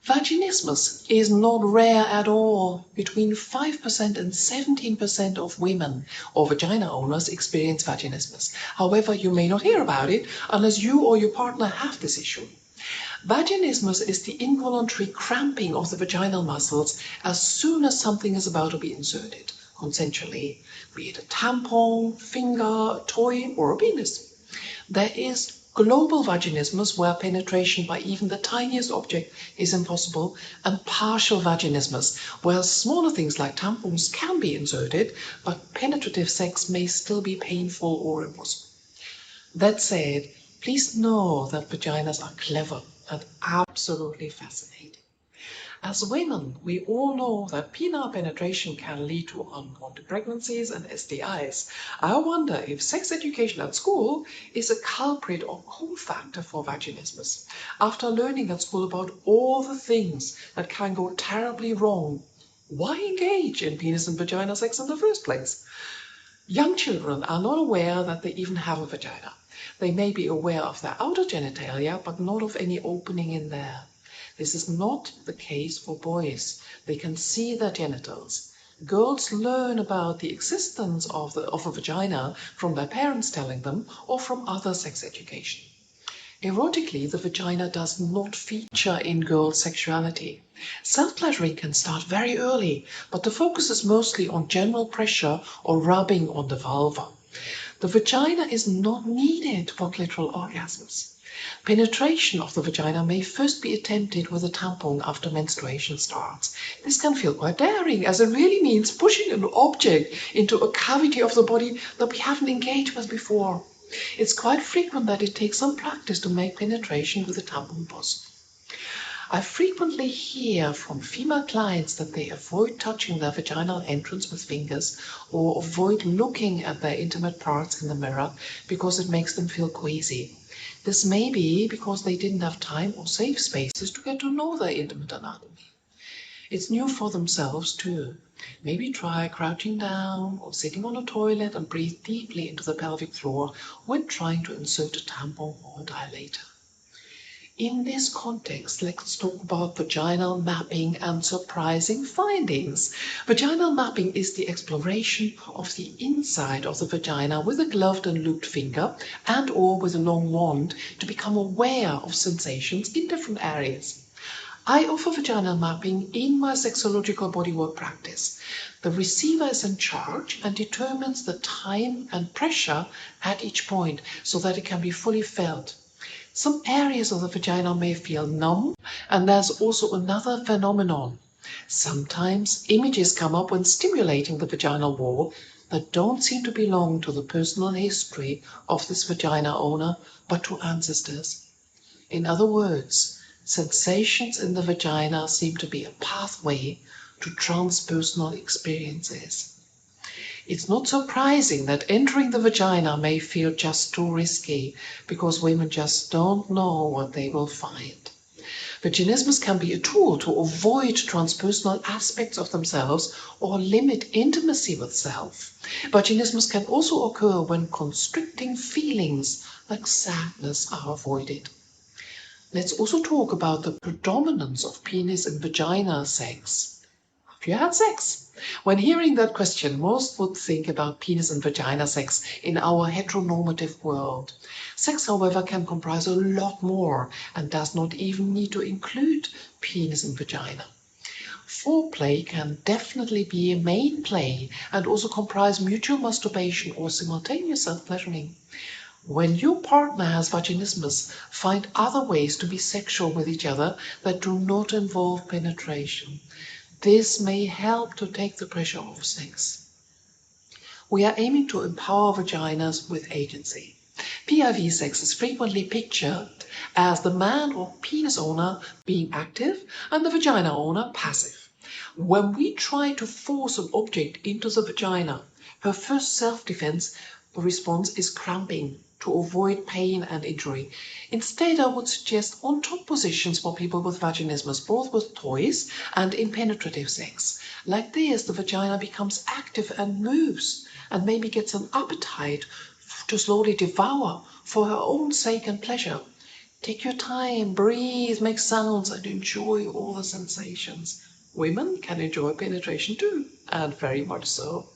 Vaginismus is not rare at all. Between 5% and 17% of women or vagina owners experience vaginismus. However, you may not hear about it unless you or your partner have this issue. Vaginismus is the involuntary cramping of the vaginal muscles as soon as something is about to be inserted, consensually, be it a tampon, finger, a toy, or a penis. There is global vaginismus, where penetration by even the tiniest object is impossible, and partial vaginismus, where smaller things like tampons can be inserted, but penetrative sex may still be painful or impossible. That said, please know that vaginas are clever and absolutely fascinating. As women, we all know that penile penetration can lead to unwanted pregnancies and STIs. I wonder if sex education at school is a culprit or cofactor for vaginismus. After learning at school about all the things that can go terribly wrong, why engage in penis and vagina sex in the first place? Young children are not aware that they even have a vagina. They may be aware of their outer genitalia, but not of any opening in there. This is not the case for boys. They can see their genitals. Girls learn about the existence of a vagina from their parents telling them or from other sex education. Erotically, the vagina does not feature in girls' sexuality. Self-pleasuring can start very early, but the focus is mostly on general pressure or rubbing on the vulva. The vagina is not needed for clitoral orgasms. Penetration of the vagina may first be attempted with a tampon after menstruation starts. This can feel quite daring, as it really means pushing an object into a cavity of the body that we haven't engaged with before. It's quite frequent that it takes some practice to make penetration with a tampon possible. I frequently hear from female clients that they avoid touching their vaginal entrance with fingers or avoid looking at their intimate parts in the mirror because it makes them feel queasy. This may be because they didn't have time or safe spaces to get to know their intimate anatomy. It's new for themselves too. Maybe try crouching down or sitting on a toilet and breathe deeply into the pelvic floor when trying to insert a tampon or a dilator. In this context, let's talk about vaginal mapping and surprising findings. Vaginal mapping is the exploration of the inside of the vagina with a gloved and looped finger and or with a long wand to become aware of sensations in different areas. I offer vaginal mapping in my sexological bodywork practice. The receiver is in charge and determines the time and pressure at each point so that it can be fully felt. Some areas of the vagina may feel numb, and there's also another phenomenon. Sometimes images come up when stimulating the vaginal wall that don't seem to belong to the personal history of this vagina owner, but to ancestors. In other words, sensations in the vagina seem to be a pathway to transpersonal experiences. It's not surprising that entering the vagina may feel just too risky, because women just don't know what they will find. Vaginismus can be a tool to avoid transpersonal aspects of themselves or limit intimacy with self. Vaginismus can also occur when constricting feelings like sadness are avoided. Let's also talk about the predominance of penis and vagina sex. Have you had sex? When hearing that question, most would think about penis and vagina sex in our heteronormative world. Sex, however, can comprise a lot more and does not even need to include penis and vagina. Foreplay can definitely be a main play and also comprise mutual masturbation or simultaneous self-pleasuring. When your partner has vaginismus, find other ways to be sexual with each other that do not involve penetration. This may help to take the pressure off sex. We are aiming to empower vaginas with agency. PIV sex is frequently pictured as the man or penis owner being active and the vagina owner passive. When we try to force an object into the vagina, her first self-defense response is cramping to avoid pain and injury. Instead, I would suggest on-top positions for people with vaginismus, both with toys and in penetrative sex. Like this, the vagina becomes active and moves, and maybe gets an appetite to slowly devour for her own sake and pleasure. Take your time, breathe, make sounds, and enjoy all the sensations. Women can enjoy penetration too, and very much so.